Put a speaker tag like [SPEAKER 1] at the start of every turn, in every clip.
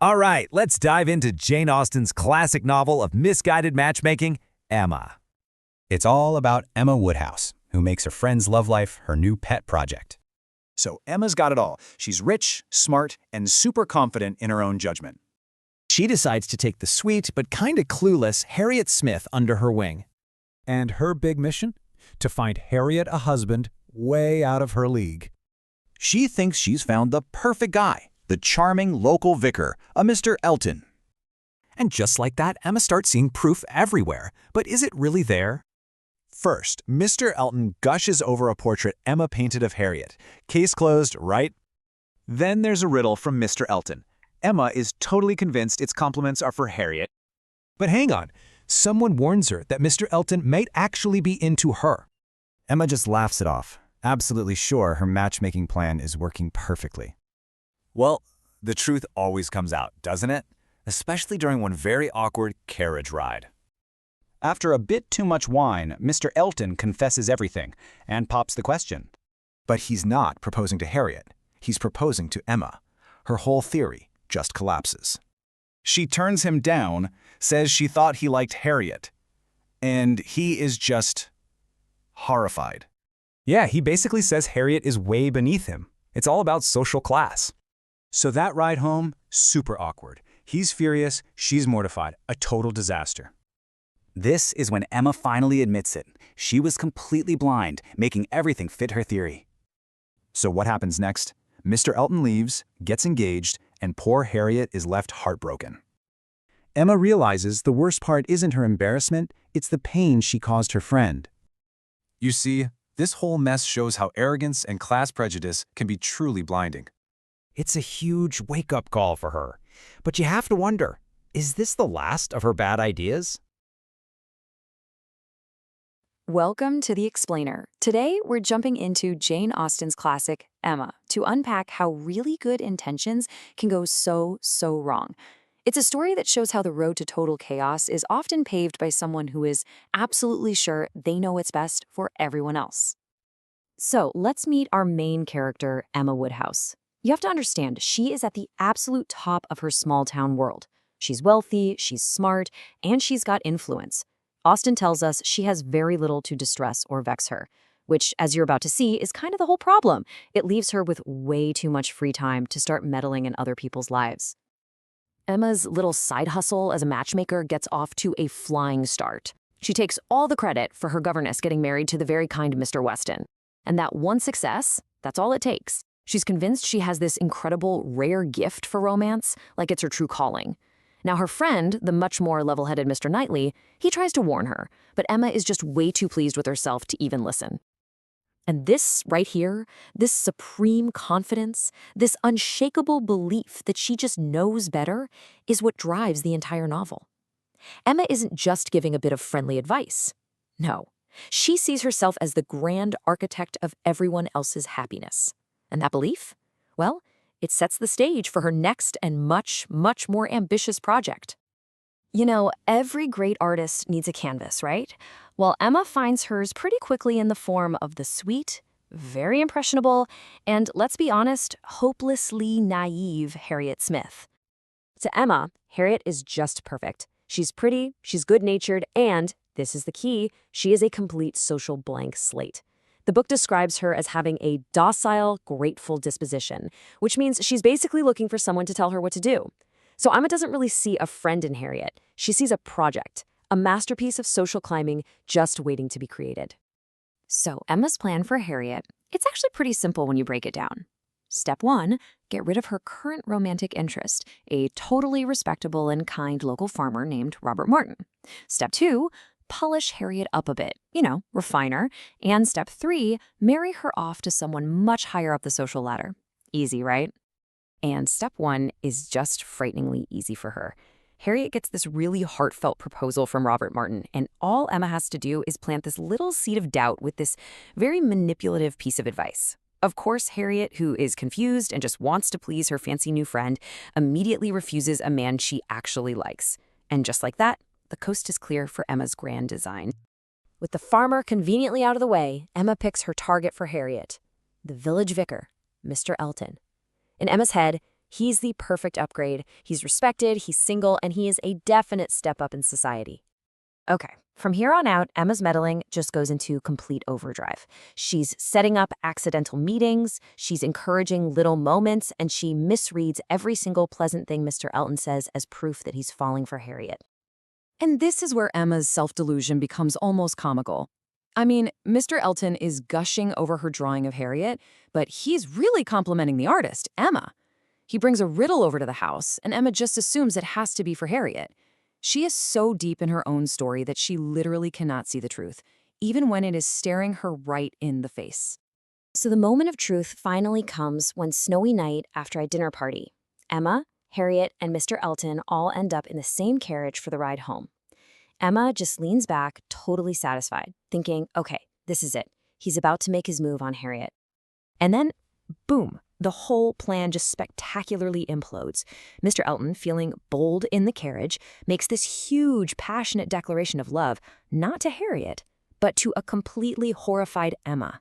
[SPEAKER 1] All right, let's dive into Jane Austen's classic novel of misguided matchmaking, Emma.
[SPEAKER 2] It's all about Emma Woodhouse, who makes her friend's love life her new pet project.
[SPEAKER 3] So Emma's got it all. She's rich, smart, and super confident in her own judgment.
[SPEAKER 4] She decides to take the sweet but kinda clueless Harriet Smith under her wing.
[SPEAKER 5] And her big mission? To find Harriet a husband way out of her league.
[SPEAKER 3] She thinks she's found the perfect guy, the charming local vicar, a Mr. Elton.
[SPEAKER 4] And just like that, Emma starts seeing proof everywhere. But is it really there?
[SPEAKER 1] First, Mr. Elton gushes over a portrait Emma painted of Harriet. Case closed, right? Then there's a riddle from Mr. Elton. Emma is totally convinced its compliments are for Harriet.
[SPEAKER 5] But hang on, someone warns her that Mr. Elton might actually be into her.
[SPEAKER 2] Emma just laughs it off, absolutely sure her matchmaking plan is working perfectly.
[SPEAKER 1] Well, the truth always comes out, doesn't it? Especially during one very awkward carriage ride.
[SPEAKER 3] After a bit too much wine, Mr. Elton confesses everything and pops the question.
[SPEAKER 2] But he's not proposing to Harriet. He's proposing to Emma. Her whole theory just collapses.
[SPEAKER 3] She turns him down, says she thought he liked Harriet, and he is just horrified.
[SPEAKER 4] Yeah, he basically says Harriet is way beneath him. It's all about social class.
[SPEAKER 1] So that ride home, super awkward. He's furious, she's mortified, a total disaster.
[SPEAKER 6] This is when Emma finally admits it. She was completely blind, making everything fit her theory.
[SPEAKER 2] So what happens next? Mr. Elton leaves, gets engaged, and poor Harriet is left heartbroken. Emma realizes the worst part isn't her embarrassment, it's the pain she caused her friend.
[SPEAKER 1] You see, this whole mess shows how arrogance and class prejudice can be truly blinding.
[SPEAKER 4] It's a huge wake-up call for her. But you have to wonder, is this the last of her bad ideas?
[SPEAKER 7] Welcome to The Explainer. Today, we're jumping into Jane Austen's classic, Emma, to unpack how really good intentions can go so wrong. It's a story that shows how the road to total chaos is often paved by someone who is absolutely sure they know what's best for everyone else. So, let's meet our main character, Emma Woodhouse. You have to understand, she is at the absolute top of her small-town world. She's wealthy, she's smart, and she's got influence. Austen tells us she has very little to distress or vex her, which, as you're about to see, is kind of the whole problem. It leaves her with way too much free time to start meddling in other people's lives. Emma's little side hustle as a matchmaker gets off to a flying start. She takes all the credit for her governess getting married to the very kind Mr. Weston. And that one success, that's all it takes. She's convinced she has this incredible, rare gift for romance, like it's her true calling. Now her friend, the much more level-headed Mr. Knightley, he tries to warn her, but Emma is just way too pleased with herself to even listen. And this right here, this supreme confidence, this unshakable belief that she just knows better, is what drives the entire novel. Emma isn't just giving a bit of friendly advice. No, she sees herself as the grand architect of everyone else's happiness. And that belief? Well, it sets the stage for her next and much more ambitious project. You know, every great artist needs a canvas, right? Well, Emma finds hers pretty quickly in the form of the sweet, very impressionable, and let's be honest, hopelessly naive Harriet Smith. To Emma, Harriet is just perfect. She's pretty, she's good-natured, and, this is the key, she is a complete social blank slate. The book describes her as having a docile, grateful disposition, which means she's basically looking for someone to tell her what to do. So Emma doesn't really see a friend in Harriet. She sees a project, a masterpiece of social climbing just waiting to be created. So Emma's plan for Harriet, it's actually pretty simple when you break it down. Step 1, get rid of her current romantic interest, a totally respectable and kind local farmer named Robert Morton. Step 2, polish Harriet up a bit, refine her. And step 3, marry her off to someone much higher up the social ladder. Easy, right? And step 1 is just frighteningly easy for her. Harriet gets this really heartfelt proposal from Robert Martin, and all Emma has to do is plant this little seed of doubt with this very manipulative piece of advice. Of course, Harriet, who is confused and just wants to please her fancy new friend, immediately refuses a man she actually likes. And just like that, the coast is clear for Emma's grand design. With the farmer conveniently out of the way, Emma picks her target for Harriet, the village vicar, Mr. Elton. In Emma's head, He's the perfect upgrade. He's respected, he's single, and he is a definite step up in society. Okay, from here on out, Emma's meddling just goes into complete overdrive. She's setting up accidental meetings, she's encouraging little moments, and she misreads every single pleasant thing Mr. Elton says as proof that he's falling for Harriet. And this is where Emma's self-delusion becomes almost comical. I mean, Mr. Elton is gushing over her drawing of Harriet, but he's really complimenting the artist, Emma. He brings a riddle over to the house, and Emma just assumes it has to be for Harriet. She is so deep in her own story that she literally cannot see the truth, even when it is staring her right in the face. So the moment of truth finally comes one snowy night after a dinner party. Emma, Harriet, and Mr. Elton all end up in the same carriage for the ride home. Emma just leans back, totally satisfied, thinking, okay, this is it. He's about to make his move on Harriet. And then, boom, the whole plan just spectacularly implodes. Mr. Elton, feeling bold in the carriage, makes this huge, passionate declaration of love, not to Harriet, but to a completely horrified Emma.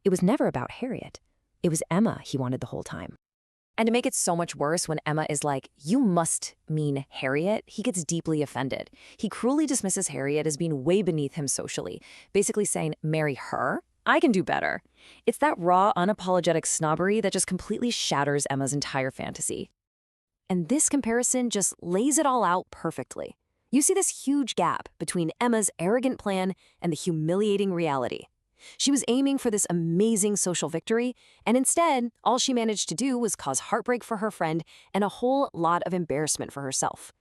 [SPEAKER 7] It was never about Harriet. It was Emma he wanted the whole time. And to make it so much worse, when Emma is like, "You must mean Harriet," he gets deeply offended. He cruelly dismisses Harriet as being way beneath him socially, basically saying, "Marry her? I can do better." It's that raw, unapologetic snobbery that just completely shatters Emma's entire fantasy. And this comparison just lays it all out perfectly. You see this huge gap between Emma's arrogant plan and the humiliating reality. She was aiming for this amazing social victory, and instead, all she managed to do was cause heartbreak for her friend and a whole lot of embarrassment for herself.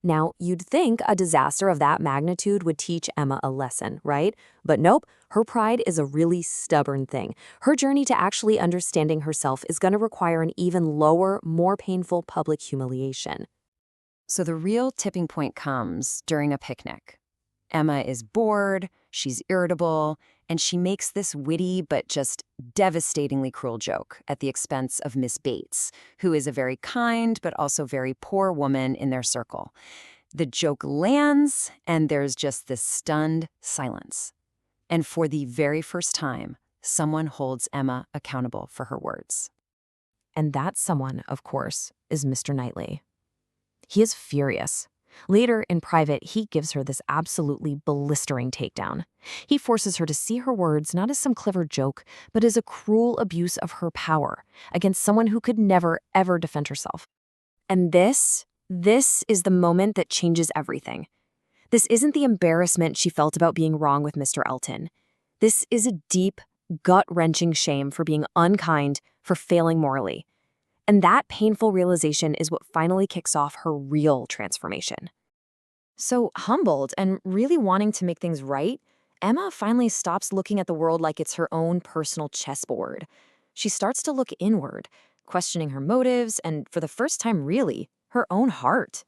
[SPEAKER 7] Now, you'd think a disaster of that magnitude would teach Emma a lesson, right? But nope, her pride is a really stubborn thing. Her journey to actually understanding herself is going to require an even lower, more painful public humiliation. So the real tipping point comes during a picnic. Emma is bored, she's irritable, and she makes this witty but just devastatingly cruel joke at the expense of Miss Bates, who is a very kind but also very poor woman in their circle. The joke lands, and there's just this stunned silence. And for the very first time, someone holds Emma accountable for her words. And that someone, of course, is Mr. Knightley. He is furious. Later, in private, he gives her this absolutely blistering takedown. He forces her to see her words not as some clever joke, but as a cruel abuse of her power against someone who could never, ever defend herself. And this is the moment that changes everything. This isn't the embarrassment she felt about being wrong with Mr. Elton. This is a deep, gut-wrenching shame for being unkind, for failing morally. And that painful realization is what finally kicks off her real transformation. So humbled and really wanting to make things right, Emma finally stops looking at the world like it's her own personal chessboard. She starts to look inward, questioning her motives and, for the first time really, her own heart.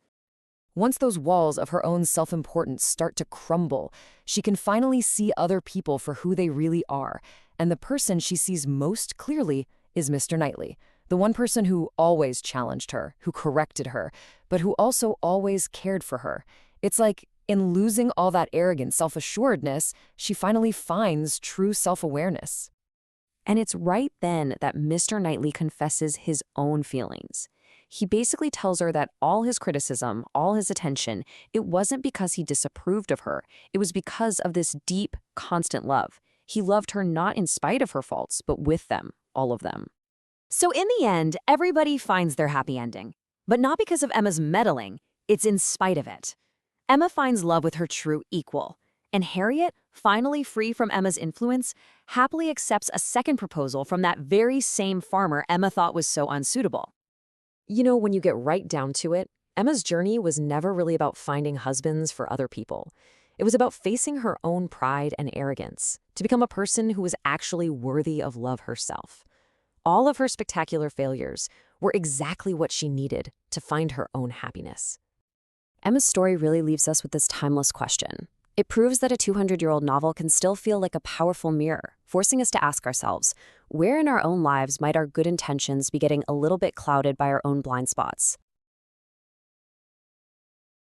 [SPEAKER 7] Once those walls of her own self-importance start to crumble, she can finally see other people for who they really are, and the person she sees most clearly is Mr. Knightley. The one person who always challenged her, who corrected her, but who also always cared for her. It's like, in losing all that arrogant self-assuredness, she finally finds true self-awareness. And it's right then that Mr. Knightley confesses his own feelings. He basically tells her that all his criticism, all his attention, it wasn't because he disapproved of her. It was because of this deep, constant love. He loved her not in spite of her faults, but with them, all of them. So in the end, everybody finds their happy ending. But not because of Emma's meddling, it's in spite of it. Emma finds love with her true equal. And Harriet, finally free from Emma's influence, happily accepts a second proposal from that very same farmer Emma thought was so unsuitable. You know, when you get right down to it, Emma's journey was never really about finding husbands for other people. It was about facing her own pride and arrogance, to become a person who was actually worthy of love herself. All of her spectacular failures were exactly what she needed to find her own happiness. Emma's story really leaves us with this timeless question. It proves that a 200-year-old novel can still feel like a powerful mirror, forcing us to ask ourselves, where in our own lives might our good intentions be getting a little bit clouded by our own blind spots?